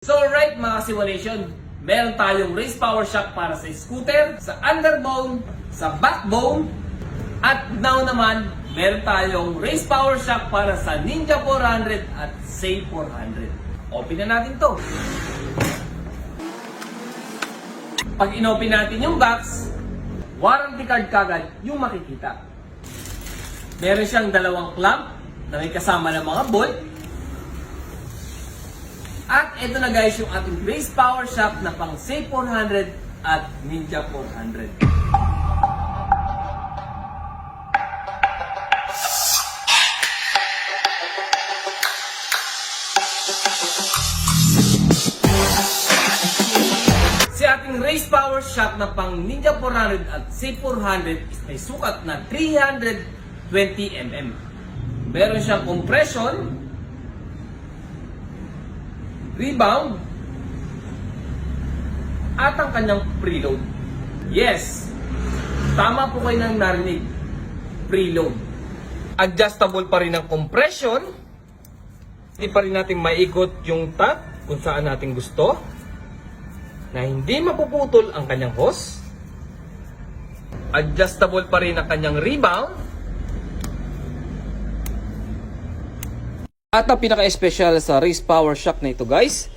So right mga simulation, meron tayong race power shock para sa scooter, sa underbone, sa backbone, at now naman, meron tayong race power shock para sa Ninja 400 at Say 400. Open na natin to. Pag inopen natin yung box, warranty card kagad yung makikita. Meron siyang dalawang clamp na may kasama ng mga bolt. At ito na guys yung ating race power shock na pang Say 400 at Ninja 400. Si ating race power shock na pang Ninja 400 at Say 400 is may sukat na 320mm. Meron siyang compression, rebound, at ang kanyang preload. Yes, tama po kayo nang narinig. Preload. Adjustable pa rin ang compression. Hindi pa rin natin maikot yung top kung saan natin gusto. Na hindi mapuputol ang kanyang hose. Adjustable pa rin ang kanyang rebound. At ang pinaka-espesyal sa race power shock na ito guys